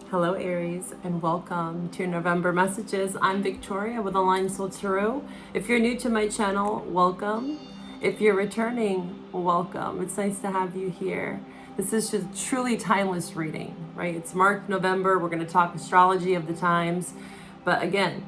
Hello Aries, and welcome to November messages. I'm Victoria with Aligned Soul Tarot. If you're new to my channel, welcome. If you're returning, welcome. It's nice to have you here. This is just truly timeless reading, right? It's marked November. We're going to talk astrology of the times. But again,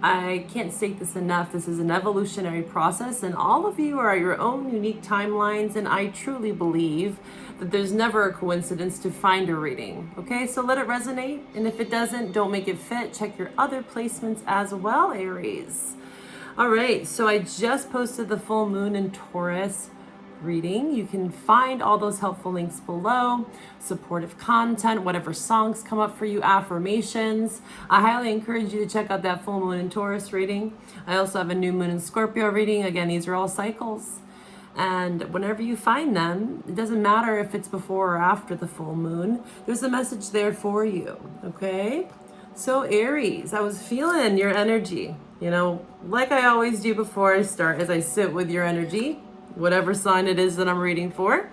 I can't state this enough. This is an evolutionary process, and all of you are your own unique timelines. And I truly believe that there's never a coincidence to find a reading. Okay, so let it resonate. And if it doesn't, don't make it fit. Check your other placements as well, Aries. All right, so I just posted the full moon in Taurus reading. You can find all those helpful links below, supportive content, whatever songs come up for you, affirmations. I highly encourage you to check out that full moon in Taurus reading. I also have a new moon in Scorpio reading. Again, these are all cycles. And whenever you find them, it doesn't matter if it's before or after the full moon, there's a message there for you, okay? So Aries, I was feeling your energy, like I always do before I start, as I sit with your energy, whatever sign it is that I'm reading for.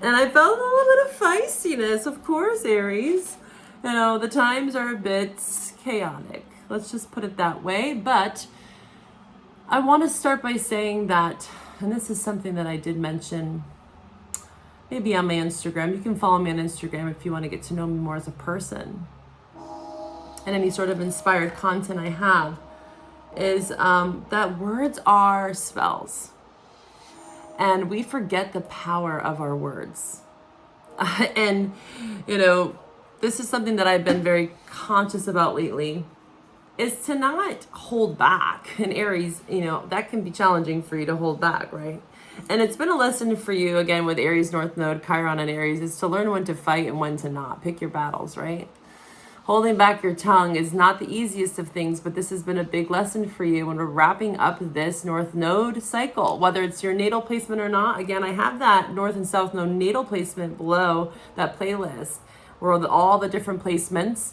And I felt a little bit of feistiness, of course, Aries. The times are a bit chaotic. Let's just put it that way. But I want to start by saying that, and this is something that I did mention maybe on my Instagram. You can follow me on Instagram if you want to get to know me more as a person. And any sort of inspired content I have is that words are spells. And we forget the power of our words. And, this is something that I've been very conscious about lately, is to not hold back. And Aries, that can be challenging for you to hold back, right? And it's been a lesson for you, again, with Aries North Node, Chiron and Aries, is to learn when to fight and when to not. Pick your battles, right? Holding back your tongue is not the easiest of things, but this has been a big lesson for you when we're wrapping up this North Node cycle, whether it's your natal placement or not. Again, I have that North and South Node natal placement below that playlist, where all the different placements.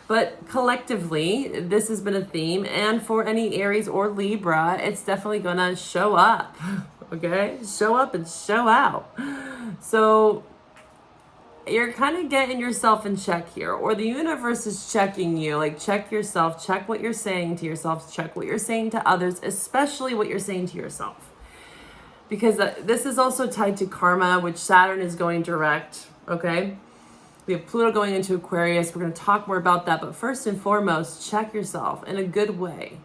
But collectively, this has been a theme, and for any Aries or Libra, it's definitely gonna show up, okay? Show up and show out. So you're kind of getting yourself in check here, or the universe is checking you. Like, check yourself, check what you're saying to yourself, check what you're saying to others, especially what you're saying to yourself. Because this is also tied to karma, which Saturn is going direct, okay? We have Pluto going into Aquarius. We're going to talk more about that. But first and foremost, check yourself in a good way.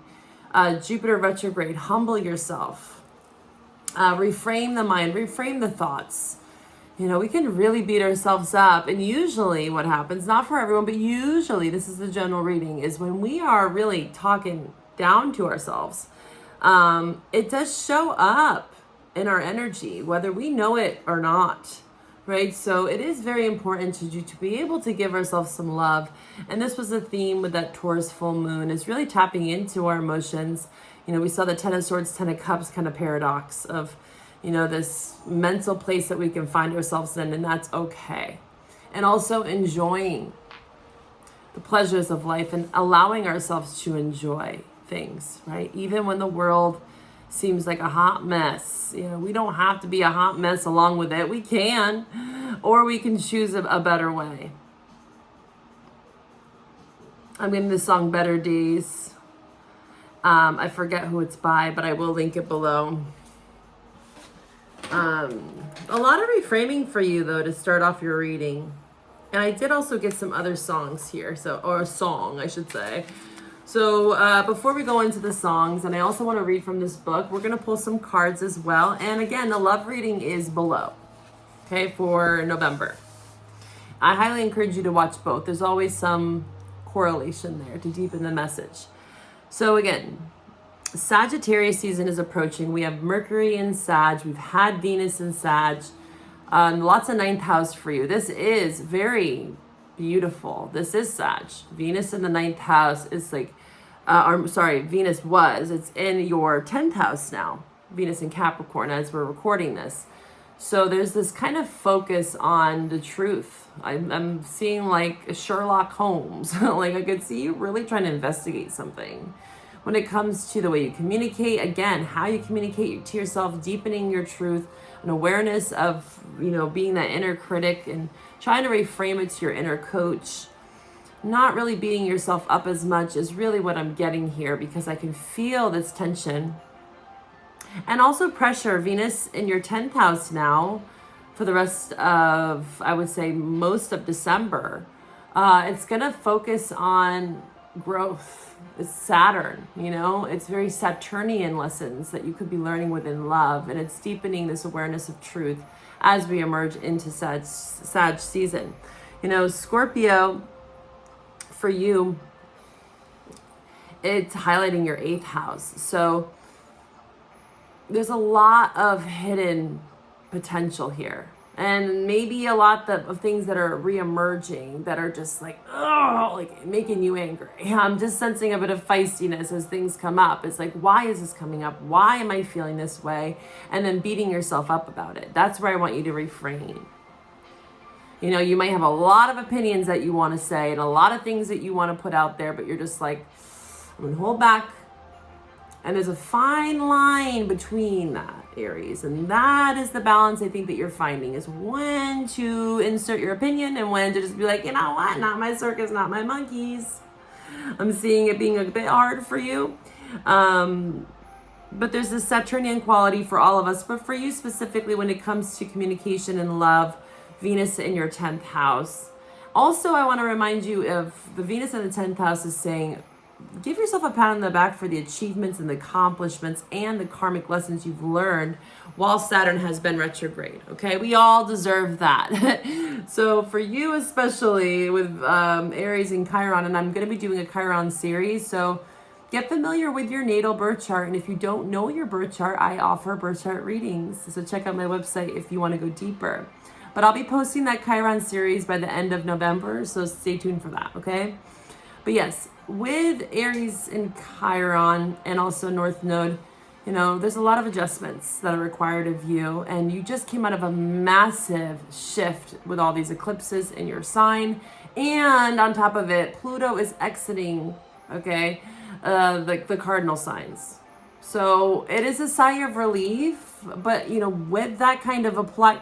Jupiter retrograde, humble yourself. Reframe the mind, reframe the thoughts. We can really beat ourselves up. And usually what happens, not for everyone, but usually, this is the general reading, is when we are really talking down to ourselves, it does show up in our energy, whether we know it or not, right? So it is very important to be able to give ourselves some love. And this was a theme with that Taurus full moon, is really tapping into our emotions. We saw the Ten of Swords, Ten of Cups kind of paradox of, this mental place that we can find ourselves in, and that's okay. And also enjoying the pleasures of life and allowing ourselves to enjoy things, right? Even when the world seems like a hot mess, we don't have to be a hot mess along with it. We can, or we can choose a better way. I'm getting the song Better Days. I forget who it's by, but I will link it below. A lot of reframing for you, though, to start off your reading. And I did also get some other songs here, or a song, I should say. So before we go into the songs, and I also want to read from this book, we're going to pull some cards as well. And again, the love reading is below, okay, for November. I highly encourage you to watch both. There's always some correlation there to deepen the message. So again, Sagittarius season is approaching. We have Mercury in Sag. We've had Venus in Sag. Lots of ninth house for you. This is very beautiful. This is Sag. Venus in the ninth house is Venus was. It's in your 10th house now. Venus in Capricorn as we're recording this. So there's this kind of focus on the truth. I'm seeing like Sherlock Holmes. Like I could see you really trying to investigate something. When it comes to the way you communicate, again, how you communicate to yourself, deepening your truth, an awareness of, being that inner critic and trying to reframe it to your inner coach. not really beating yourself up as much is really what I'm getting here, because I can feel this tension. And also pressure. Venus in your 10th house now for the rest of, I would say, most of December. It's going to focus on growth. It's Saturn, you know, it's very Saturnian lessons that you could be learning within love. And it's deepening this awareness of truth as we emerge into Sag season. You know, Scorpio, for you, it's highlighting your 8th house. So there's a lot of hidden potential here, and maybe a lot of things that are re-emerging that are just like, oh, like making you angry. I'm just sensing a bit of feistiness as things come up. It's like, why is this coming up? Why am I feeling this way? And then beating yourself up about it. That's where I want you to refrain. You know, you might have a lot of opinions that you want to say and a lot of things that you want to put out there, but you're just like, I'm going to hold back. And there's a fine line between that, Aries. And that is the balance I think that you're finding, is when to insert your opinion and when to just be like, you know what, not my circus, not my monkeys. I'm seeing it being a bit hard for you. But there's this Saturnian quality for all of us. But for you specifically, when it comes to communication and love, Venus in your 10th house. Also, I want to remind you of the Venus in the 10th house is saying, give yourself a pat on the back for the achievements and the accomplishments and the karmic lessons you've learned while Saturn has been retrograde. Okay, we all deserve that. So for you, especially with Aries and Chiron, and I'm going to be doing a Chiron series, so get familiar with your natal birth chart. And if you don't know your birth chart, I offer birth chart readings. So check out my website if you want to go deeper. But I'll be posting that Chiron series by the end of November, so stay tuned for that, okay? But yes, with Aries and Chiron and also North Node, you know, there's a lot of adjustments that are required of you. And you just came out of a massive shift with all these eclipses in your sign. And on top of it, Pluto is exiting, okay, the cardinal signs. So it is a sigh of relief, but, you know, with that kind of applied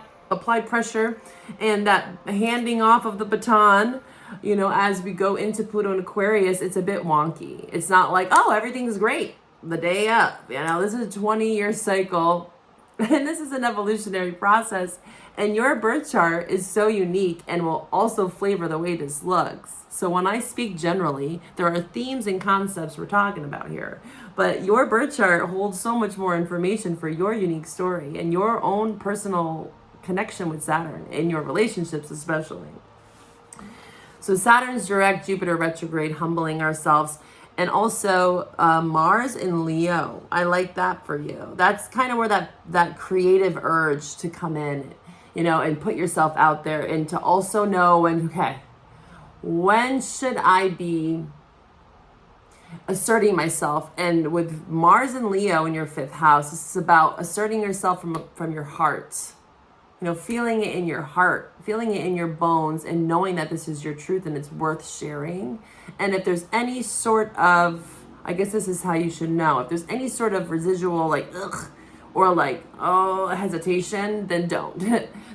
pressure and that handing off of the baton, you know, as we go into Pluto and Aquarius, it's a bit wonky. It's not like, oh, everything's great the day up. You know, this is a 20-year cycle, and this is an evolutionary process. And your birth chart is so unique and will also flavor the way this looks. So when I speak generally, there are themes and concepts we're talking about here. But your birth chart holds so much more information for your unique story and your own personal connection with Saturn in your relationships especially. So Saturn's direct, Jupiter retrograde, humbling ourselves. And also Mars in Leo. I like that for you. That's kind of where that creative urge to come in, you know, and put yourself out there, and to also know when, okay, when should I be asserting myself? And with Mars and Leo in your 5th house, this is about asserting yourself from your heart. You know, feeling it in your heart, feeling it in your bones, and knowing that this is your truth and it's worth sharing. And if there's any sort of, I guess this is how you should know, if there's any sort of residual like, ugh, or like, oh, hesitation, then don't.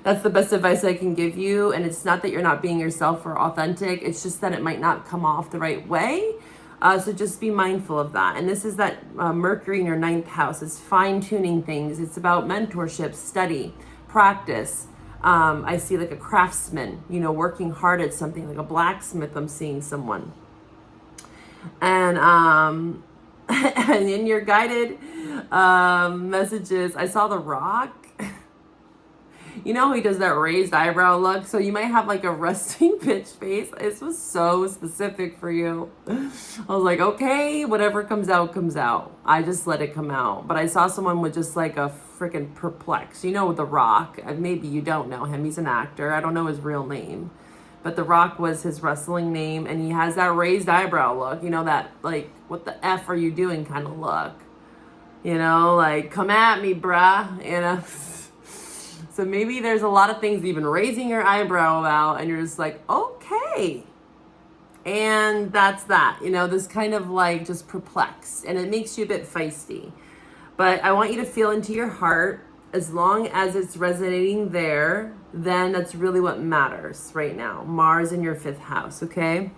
That's the best advice I can give you. And it's not that you're not being yourself or authentic. It's just that it might not come off the right way. So just be mindful of that. And this is that Mercury in your 9th house. It's fine-tuning things. It's about mentorship, study, practice. I see like a craftsman, you know, working hard at something, like a blacksmith. I'm seeing someone. And and in your guided messages, I saw The Rock. You know, he does that raised eyebrow look. So you might have like a resting bitch face. This was so specific for you. I was like, okay, whatever comes out, comes out. I just let it come out. But I saw someone with just like a freaking perplex. You know, The Rock. Maybe you don't know him. He's an actor. I don't know his real name. But The Rock was his wrestling name. And he has that raised eyebrow look. You know, that like, what the F are you doing kind of look. You know, like, come at me, bruh. You know. So maybe there's a lot of things even raising your eyebrow about, and you're just like, okay. And that's that, you know, this kind of like just perplexed, and it makes you a bit feisty. But I want you to feel into your heart. As long as it's resonating there, then that's really what matters right now. Mars in your 5th house, okay?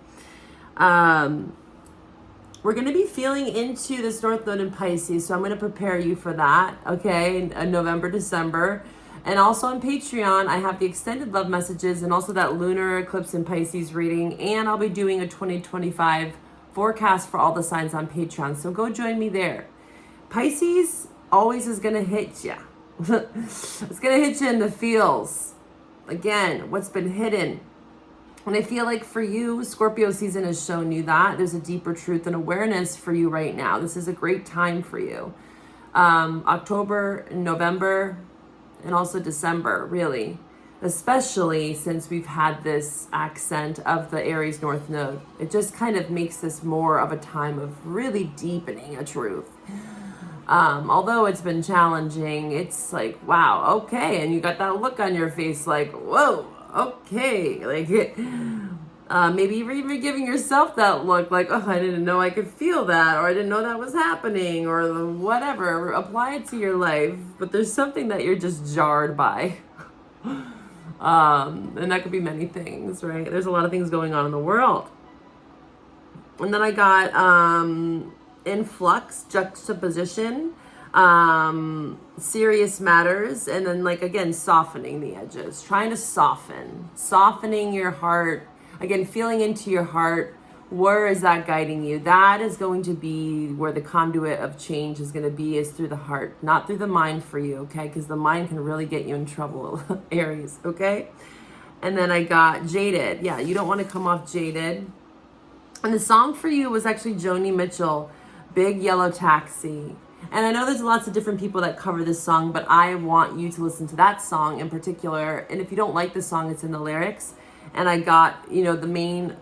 We're going to be feeling into this North Node in Pisces, so I'm going to prepare you for that, okay, in November, December. And also on Patreon, I have the extended love messages and also that lunar eclipse in Pisces reading. And I'll be doing a 2025 forecast for all the signs on Patreon, so go join me there. Pisces always is going to hit you. It's going to hit you in the feels. Again, what's been hidden. And I feel like for you, Scorpio season has shown you that there's a deeper truth and awareness for you right now. This is a great time for you. October, November, and also December, really. Especially since we've had this accent of the Aries North Node. It just kind of makes this more of a time of really deepening a truth. Although it's been challenging, it's like, wow, okay. And you got that look on your face like, whoa, okay. Like, maybe you're even giving yourself that look like, oh, I didn't know I could feel that, or I didn't know that was happening, or whatever. Apply it to your life. But there's something that you're just jarred by. And that could be many things, right? There's a lot of things going on in the world. And then I got influx, juxtaposition, serious matters, and then, like, again, softening the edges, trying to softening your heart, again, feeling into your heart. Where is that guiding you? That is going to be where the conduit of change is going to be, is through the heart, not through the mind for you, okay? Because the mind can really get you in trouble, Aries, okay? And then I got jaded. Yeah, you don't want to come off jaded. And the song for you was actually Joni Mitchell, Big Yellow Taxi. And I know there's lots of different people that cover this song, but I want you to listen to that song in particular. And if you don't like the song, it's in the lyrics. And I got, you know, the main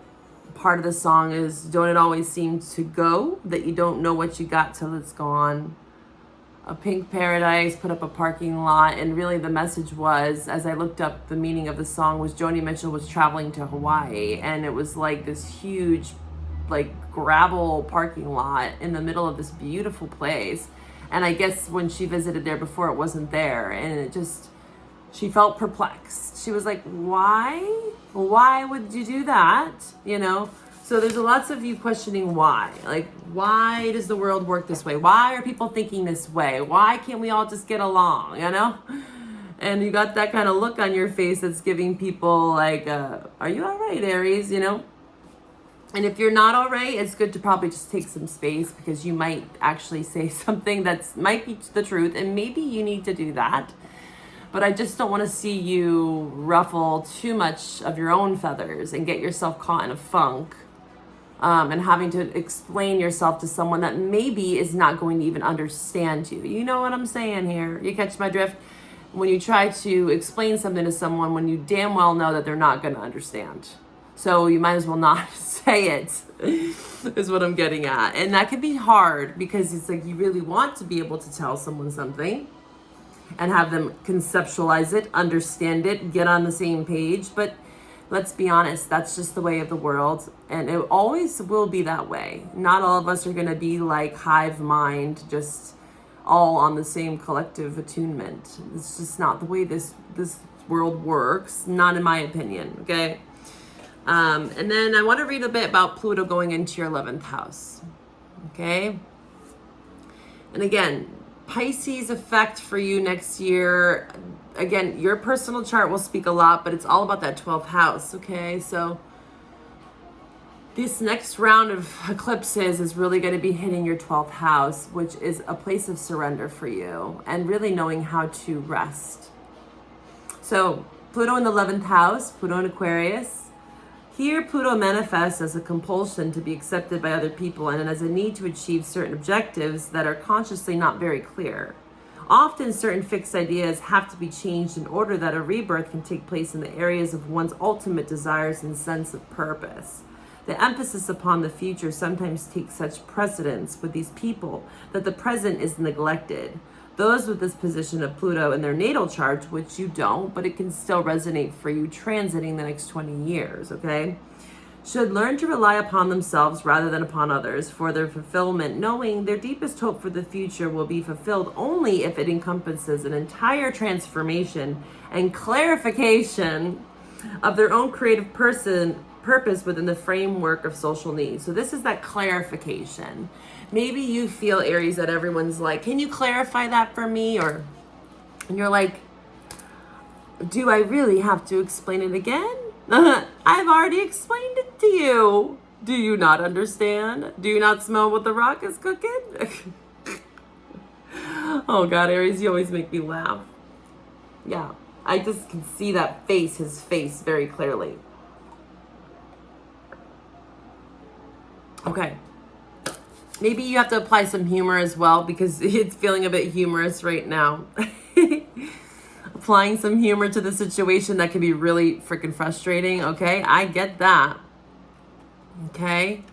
part of the song is, don't it always seem to go, that you don't know what you got till it's gone. A pink paradise, put up a parking lot. And really the message was, as I looked up the meaning of the song, was Joni Mitchell was traveling to Hawaii. And it was like this huge, like, gravel parking lot in the middle of this beautiful place. And I guess when she visited there before, it wasn't there. And it just, she felt perplexed. She was like, why would you do that? You know? So there's lots of you questioning why. Like, why does the world work this way? Why are people thinking this way? Why can't we all just get along, you know? And you got that kind of look on your face that's giving people like, are you all right, Aries, you know? And if you're not all right, it's good to probably just take some space, because you might actually say something that might be the truth, and maybe you need to do that. But I just don't want to see you ruffle too much of your own feathers and get yourself caught in a funk, and having to explain yourself to someone that maybe is not going to even understand you. You know what I'm saying here? You catch my drift? When you try to explain something to someone when you damn well know that they're not going to understand. So you might as well not say it, is what I'm getting at. And that can be hard, because it's like you really want to be able to tell someone something and have them conceptualize it, understand it, get on the same page. But let's be honest, that's just the way of the world. And it always will be that way. Not all of us are going to be like hive mind, just all on the same collective attunement. It's just not the way this world works, not in my opinion, okay? And then I want to read a bit about Pluto going into your 11th house, okay? And again, Pisces effect for you next year. Again, your personal chart will speak a lot, but it's all about that 12th house, okay? So this next round of eclipses is really going to be hitting your 12th house, which is a place of surrender for you and really knowing how to rest. So Pluto in the 11th house, Pluto in Aquarius. Here, Pluto manifests as a compulsion to be accepted by other people and as a need to achieve certain objectives that are consciously not very clear. Often, certain fixed ideas have to be changed in order that a rebirth can take place in the areas of one's ultimate desires and sense of purpose. The emphasis upon the future sometimes takes such precedence with these people that the present is neglected. Those with this position of Pluto in their natal chart, which you don't, but it can still resonate for you transiting the next 20 years, okay, should learn to rely upon themselves rather than upon others for their fulfillment, knowing their deepest hope for the future will be fulfilled only if it encompasses an entire transformation and clarification of their own creative purpose within the framework of social needs. So this is that clarification. Maybe you feel, Aries, that everyone's like, can you clarify that for me? And you're like, do I really have to explain it again? I've already explained it to you. Do you not understand? Do you not smell what the rock is cooking? Oh God, Aries, you always make me laugh. Yeah, I just can see that face, his face, very clearly. Okay. Maybe you have to apply some humor as well, because it's feeling a bit humorous right now. Applying some humor to the situation that can be really freaking frustrating. Okay, I get that. Okay.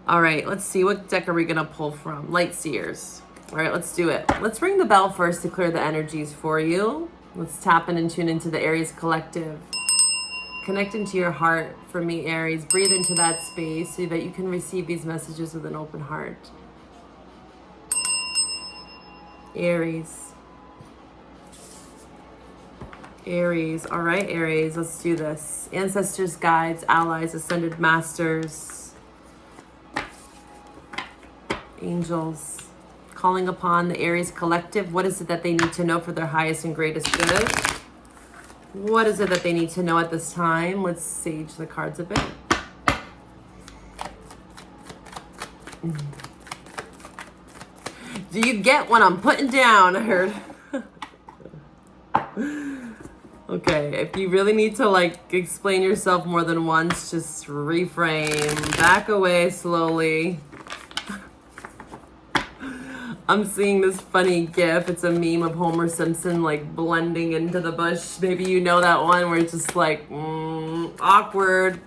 All right, let's see. What deck are we going to pull from? Light Seers. All right, let's do it. Let's ring the bell first to clear the energies for you. Let's tap in and tune into the Aries collective. Connect into your heart for me, Aries. Breathe into that space so that you can receive these messages with an open heart. Aries. Aries. All right, Aries, let's do this. Ancestors, guides, allies, ascended masters, angels, calling upon the Aries collective. What is it that they need to know for their highest and greatest good? What is it that they need to know at this time? Let's sage the cards a bit. Do you get what I'm putting down? I heard. Okay, if you really need to like explain yourself more than once, just reframe, back away slowly. I'm seeing this funny gif. It's a meme of Homer Simpson like blending into the bush. Maybe you know that one where it's just like awkward.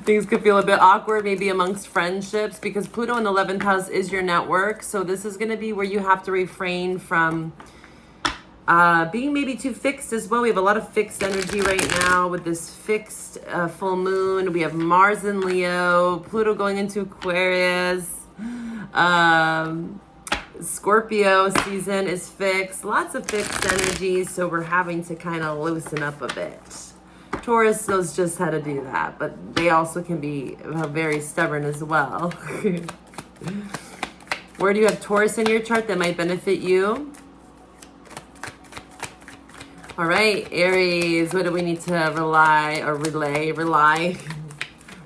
Things could feel a bit awkward maybe amongst friendships, because Pluto in the 11th house is your network. So this is going to be where you have to refrain from being maybe too fixed as well. We have a lot of fixed energy right now with this fixed full moon. We have Mars in Leo, Pluto going into Aquarius. Scorpio season is fixed. Lots of fixed energy, so we're having to kind of loosen up a bit. Taurus knows just how to do that, but they also can be very stubborn as well. Where do you have Taurus in your chart that might benefit you? All right, Aries, what do we need to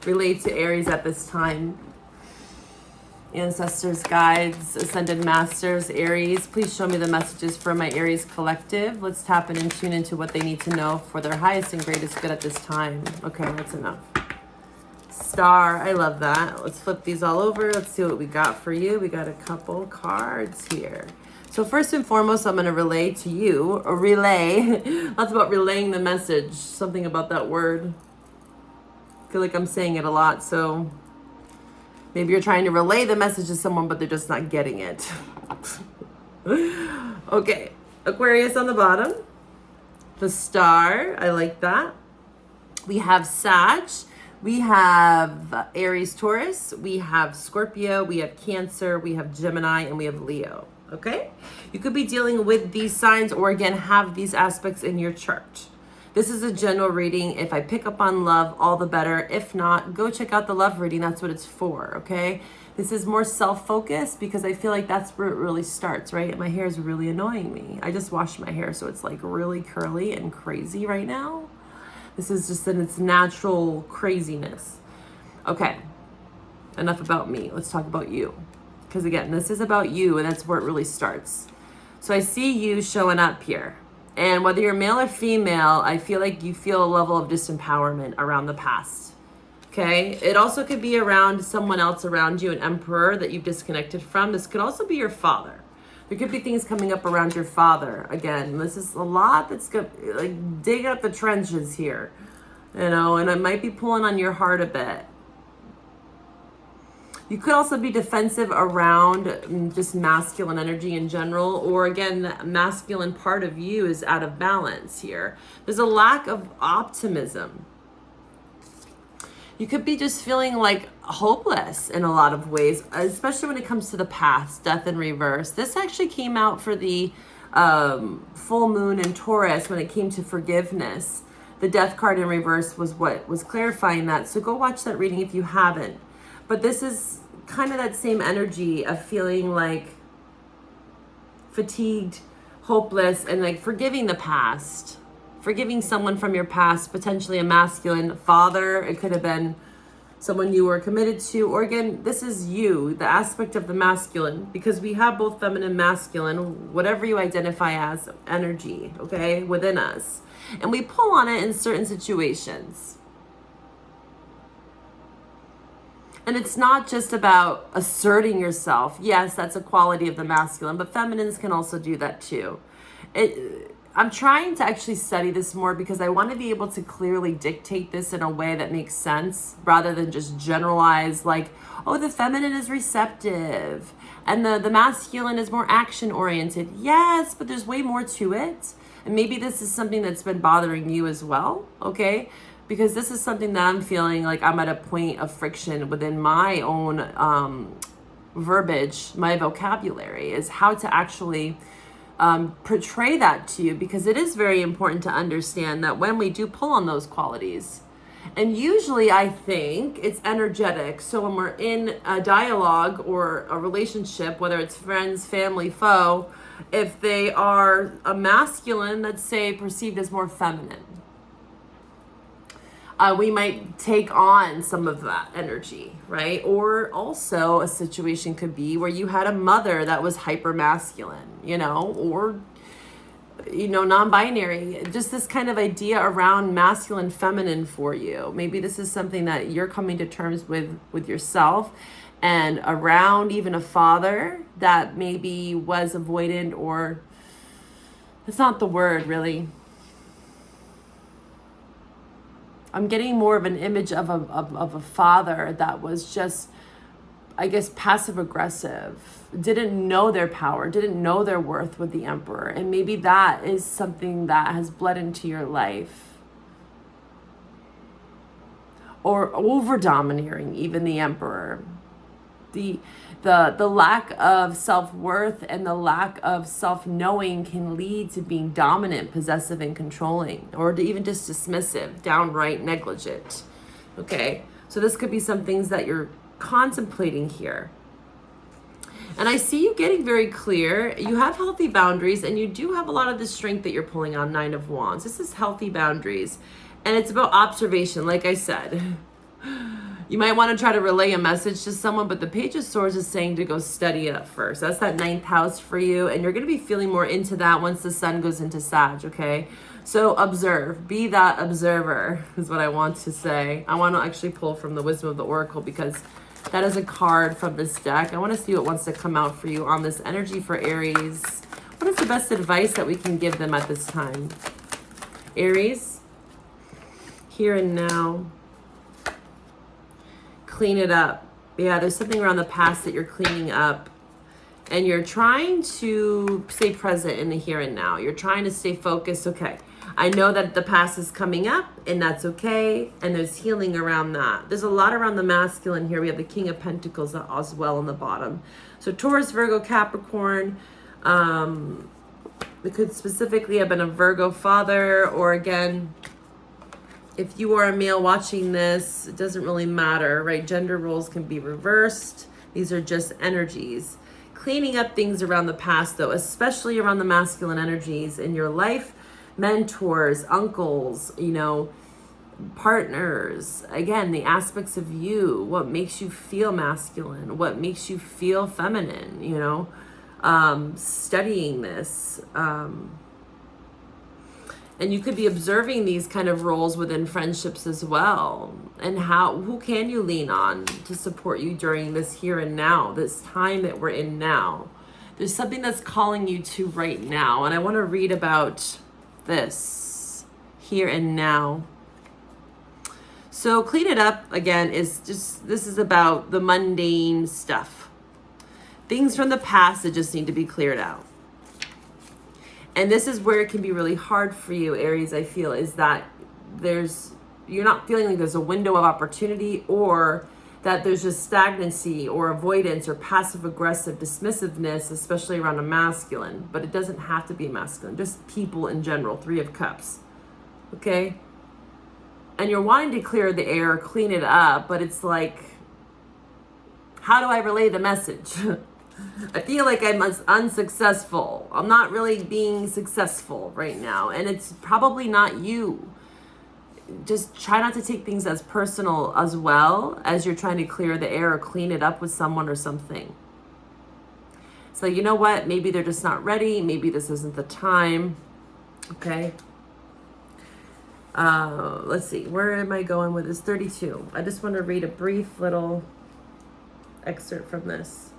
relate to Aries at this time? Ancestors, guides, ascended masters, Aries, please show me the messages for my Aries collective. Let's tap in and tune into what they need to know for their highest and greatest good at this time. Okay, that's enough. Star, I love that. Let's flip these all over. Let's see what we got for you. We got a couple cards here. So first and foremost, I'm going to relay to you, or relay. That's about relaying the message. Something about that word. I feel like I'm saying it a lot, so maybe you're trying to relay the message to someone, but they're just not getting it. Okay, Aquarius on the bottom. The star, I like that. We have Sag. We have Aries, Taurus. We have Scorpio. We have Cancer. We have Gemini. And we have Leo. Okay? You could be dealing with these signs, or again, have these aspects in your chart. This is a general reading. If I pick up on love, all the better. If not, go check out the love reading. That's what it's for, okay? This is more self-focused because I feel like that's where it really starts, right? My hair is really annoying me. I just washed my hair, so it's like really curly and crazy right now. This is just in its natural craziness. Okay, enough about me. Let's talk about you. Because again, this is about you, and that's where it really starts. So I see you showing up here. And whether you're male or female, I feel like you feel a level of disempowerment around the past. Okay? It also could be around someone else around you, an emperor that you've disconnected from. This could also be your father. There could be things coming up around your father. Again, this is a lot that's good, like dig up the trenches here. You know, and it might be pulling on your heart a bit. You could also be defensive around just masculine energy in general, or again, the masculine part of you is out of balance here. There's a lack of optimism. You could be just feeling like hopeless in a lot of ways, especially when it comes to the past, death in reverse. This actually came out for the full moon in Taurus when it came to forgiveness. The Death card in reverse was what was clarifying that. So go watch that reading if you haven't. But this is kind of that same energy of feeling like fatigued, hopeless, and like forgiving the past. Forgiving someone from your past, potentially a masculine father. It could have been someone you were committed to, or again, this is you, the aspect of the masculine, because we have both feminine, masculine, whatever you identify as energy, okay, within us. And we pull on it in certain situations. And it's not just about asserting yourself. Yes, that's a quality of the masculine, but feminines can also do that too. I'm trying to actually study this more because I want to be able to clearly dictate this in a way that makes sense rather than just generalize like, oh, the feminine is receptive and the masculine is more action oriented. Yes, but there's way more to it. And maybe this is something that's been bothering you as well, okay? Because this is something that I'm feeling like I'm at a point of friction within my own verbiage, my vocabulary, is how to actually portray that to you, because it is very important to understand that when we do pull on those qualities, and usually I think it's energetic. So when we're in a dialogue or a relationship, whether it's friends, family, foe, if they are a masculine, let's say perceived as more feminine, we might take on some of that energy, right? Or also a situation could be where you had a mother that was hyper masculine, or, non-binary, just this kind of idea around masculine, feminine for you. Maybe this is something that you're coming to terms with yourself, and around even a father that maybe was avoidant, or that's not the word really. I'm getting more of an image of a father that was just, I guess, passive aggressive, didn't know their power, didn't know their worth with the Emperor. And maybe that is something that has bled into your life. Or over domineering even the Emperor. The lack of self-worth and the lack of self-knowing can lead to being dominant, possessive, and controlling, or to even just dismissive, downright negligent. Okay, so this could be some things that you're contemplating here. And I see you getting very clear. You have healthy boundaries, and you do have a lot of the strength that you're pulling on. 9 of Wands. This is healthy boundaries, and it's about observation, like I said. You might want to try to relay a message to someone, but the Page of Swords is saying to go study it first. That's that 9th house for you, and you're going to be feeling more into that once the sun goes into Sag, okay? So observe. Be that observer is what I want to say. I want to actually pull from the Wisdom of the Oracle because that is a card from this deck. I want to see what wants to come out for you on this energy for Aries. What is the best advice that we can give them at this time? Aries, here and now. Clean it up. Yeah, there's something around the past that you're cleaning up, and you're trying to stay present in the here and now. You're trying to stay focused. Okay, I know that the past is coming up, and that's okay, and there's healing around that. There's a lot around the masculine here. We have the King of Pentacles as well on the bottom. So Taurus, Virgo, Capricorn. It could specifically have been a Virgo father, or again, if you are a male watching this, it doesn't really matter, right? Gender roles can be reversed. These are just energies. Cleaning up things around the past, though, especially around the masculine energies in your life. Mentors, uncles, partners. Again, the aspects of you, what makes you feel masculine, what makes you feel feminine, studying this. And you could be observing these kind of roles within friendships as well. And who can you lean on to support you during this here and now, this time that we're in now? There's something that's calling you to right now. And I want to read about this here and now. So clean it up, again, this is about the mundane stuff. Things from the past that just need to be cleared out. And this is where it can be really hard for you, Aries, I feel, is that you're not feeling like there's a window of opportunity, or that there's just stagnancy or avoidance or passive aggressive dismissiveness, especially around a masculine. But it doesn't have to be masculine, just people in general. 3 of Cups. Okay? and you're wanting to clear the air, clean it up, but it's like, how do I relay the message? I feel like I'm unsuccessful. I'm not really being successful right now, and it's probably not you. Just try not to take things as personal as well as you're trying to clear the air or clean it up with someone or something. So you know what? Maybe they're just not ready. Maybe this isn't the time. Okay. Let's see. Where am I going with this? 32. I just want to read a brief little excerpt from this.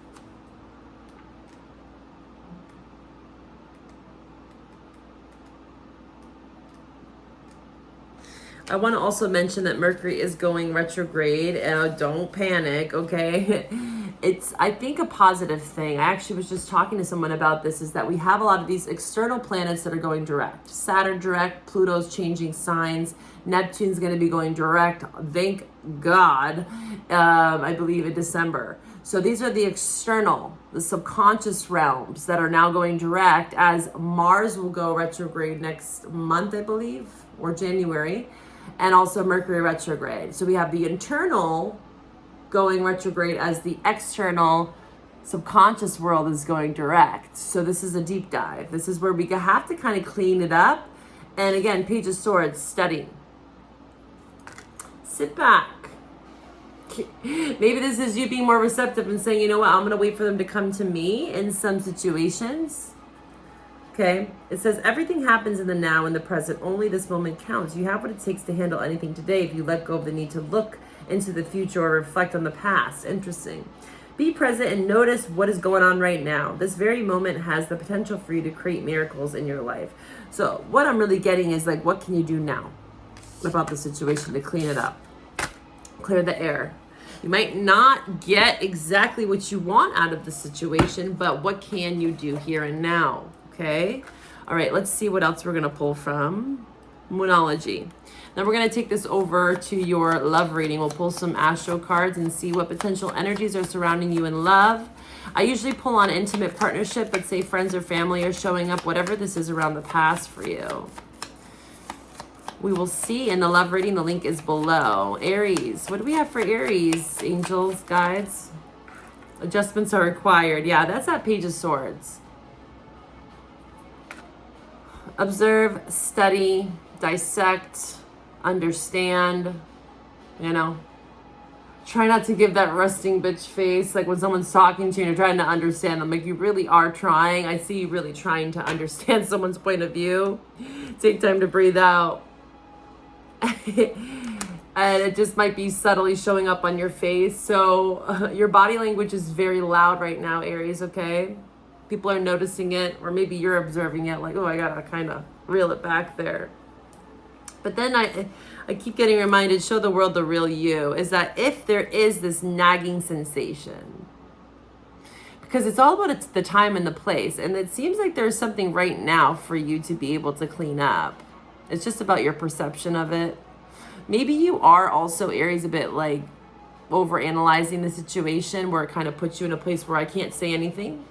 I want to also mention that Mercury is going retrograde. Don't panic, okay? It's, I think, a positive thing. I actually was just talking to someone about this, is that we have a lot of these external planets that are going direct. Saturn direct, Pluto's changing signs, Neptune's going to be going direct, thank God, I believe in December. So these are the external, the subconscious realms that are now going direct, as Mars will go retrograde next month, I believe, or January. And also Mercury retrograde. So we have the internal going retrograde as the external subconscious world is going direct. So this is a deep dive. This is where we have to kind of clean it up. And again, Page of Swords, study. Sit back. Maybe this is you being more receptive and saying, you know what, I'm going to wait for them to come to me in some situations. Okay, it says everything happens in the now and the present. Only this moment counts. You have what it takes to handle anything today if you let go of the need to look into the future or reflect on the past. Interesting. Be present and notice what is going on right now. This very moment has the potential for you to create miracles in your life. So what I'm really getting is like, what can you do now about the situation to clean it up? Clear the air. You might not get exactly what you want out of the situation, but what can you do here and now? Okay. All right. Let's see what else we're going to pull from Moonology. Now we're going to take this over to your love reading. We'll pull some astro cards and see what potential energies are surrounding you in love. I usually pull on intimate partnership, but say friends or family are showing up, whatever this is around the past for you. We will see in the love reading. The link is below. Aries. What do we have for Aries? Angels, guides. Adjustments are required. Yeah, that's that Page of Swords. Observe, study, dissect, understand, you know. Try not to give that resting bitch face. Like when someone's talking to you and you're trying to understand them. Like you really are trying. I see you really trying to understand someone's point of view. Take time to breathe out. And it just might be subtly showing up on your face. So your body language is very loud right now, Aries, okay? People are noticing it, or maybe you're observing it, like, oh, I gotta kind of reel it back there. But then I keep getting reminded, show the world the real you, is that if there is this nagging sensation, because it's all about the time and the place, and it seems like there's something right now for you to be able to clean up. It's just about your perception of it. Maybe you are also, Aries, a bit like overanalyzing the situation where it kind of puts you in a place where I can't say anything.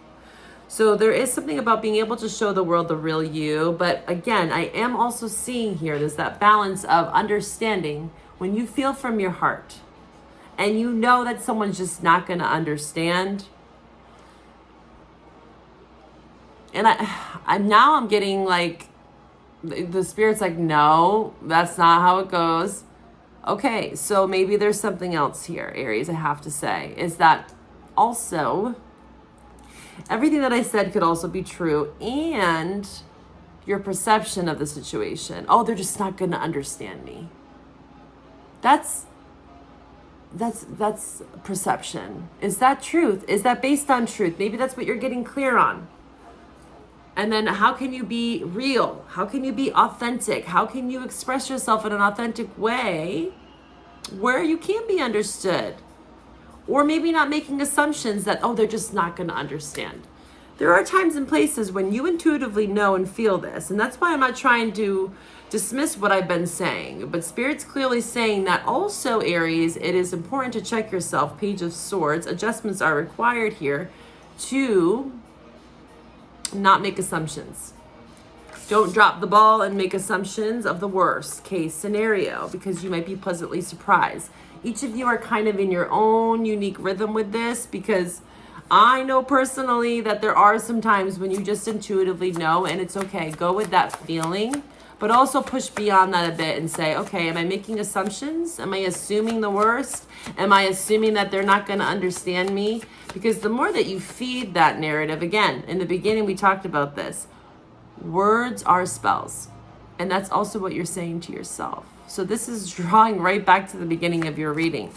So there is something about being able to show the world the real you. But again, I am also seeing here, there's that balance of understanding when you feel from your heart and you know that someone's just not going to understand. And I'm getting like, the spirit's like, no, that's not how it goes. Okay, so maybe there's something else here, Aries, I have to say, is that also everything that I said could also be true, and your perception of the situation. Oh, they're just not going to understand me. That's perception. Is that truth? Is that based on truth? Maybe that's what you're getting clear on. And then how can you be real? How can you be authentic? How can you express yourself in an authentic way where you can be understood? Or maybe not making assumptions that, oh, they're just not going to understand. There are times and places when you intuitively know and feel this. And that's why I'm not trying to dismiss what I've been saying. But Spirit's clearly saying that also, Aries, it is important to check yourself. Page of Swords. Adjustments are required here to not make assumptions. Don't drop the ball and make assumptions of the worst case scenario, because you might be pleasantly surprised. Each of you are kind of in your own unique rhythm with this, because I know personally that there are some times when you just intuitively know, and it's okay. Go with that feeling, but also push beyond that a bit and say, okay, am I making assumptions? Am I assuming the worst? Am I assuming that they're not going to understand me? Because the more that you feed that narrative, again, in the beginning we talked about this, words are spells. And that's also what you're saying to yourself. So this is drawing right back to the beginning of your reading.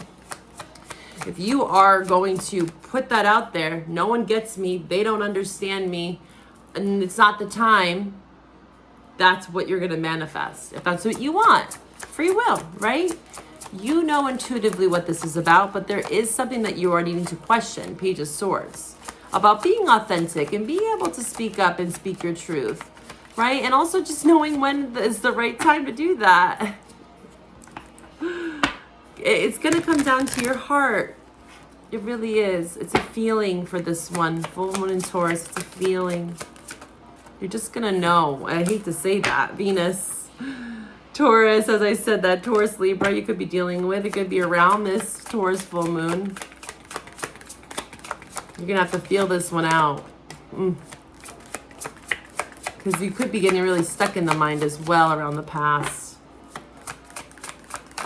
If you are going to put that out there, no one gets me, they don't understand me, and it's not the time, that's what you're going to manifest. If that's what you want, free will, right? You know intuitively what this is about, but there is something that you are needing to question, Page of Swords, about being authentic and being able to speak up and speak your truth, right? And also just knowing when is the right time to do that. It's going to come down to your heart. It really is. It's a feeling for this one. Full moon in Taurus, it's a feeling. You're just going to know. I hate to say that. Venus, Taurus, as I said, that Taurus Libra you could be dealing with. It could be around this Taurus full moon. You're going to have to feel this one out. Because you could be getting really stuck in the mind as well around the past.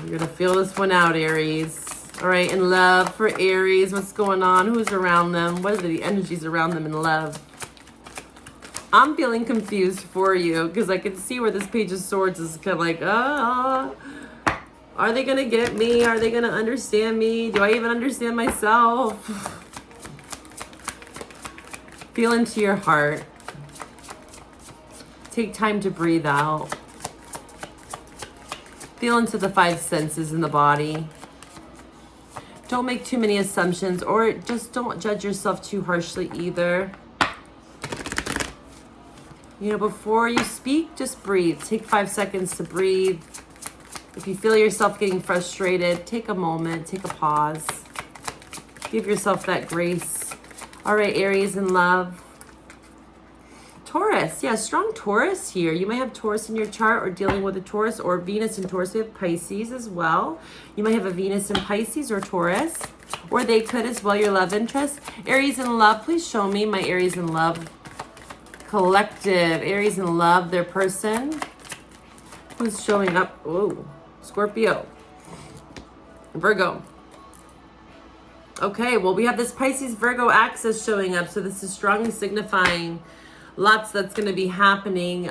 You're going to feel this one out, Aries. All right, in love for Aries, what's going on? Who's around them? What are the energies around them in love? I'm feeling confused for you because I can see where this Page of Swords is kind of like, are they going to get me? Are they going to understand me? Do I even understand myself? Feel into your heart. Take time to breathe out. Feel into the 5 senses in the body. Don't make too many assumptions, or just don't judge yourself too harshly either. You know, before you speak, just breathe. Take 5 seconds to breathe. If you feel yourself getting frustrated, take a moment, take a pause. Give yourself that grace. All right, Aries in love. Taurus, yeah, strong Taurus here. You may have Taurus in your chart or dealing with a Taurus, or Venus in Taurus. We have Pisces as well. You might have a Venus in Pisces or Taurus, or they could as well, your love interest. Aries in love, please show me my Aries in love collective. Aries in love, their person. Who's showing up? Oh, Scorpio. Virgo. Okay, well, we have this Pisces Virgo axis showing up, so this is strongly signifying lots that's going to be happening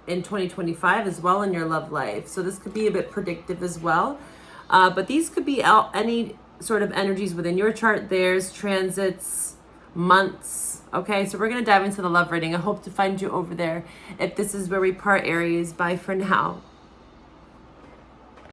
in 2025 as well in your love life. So this could be a bit predictive as well. But these could be any sort of energies within your chart, theirs, transits, months. Okay, so we're going to dive into the love reading. I hope to find you over there. If this is where we part, Aries, bye for now.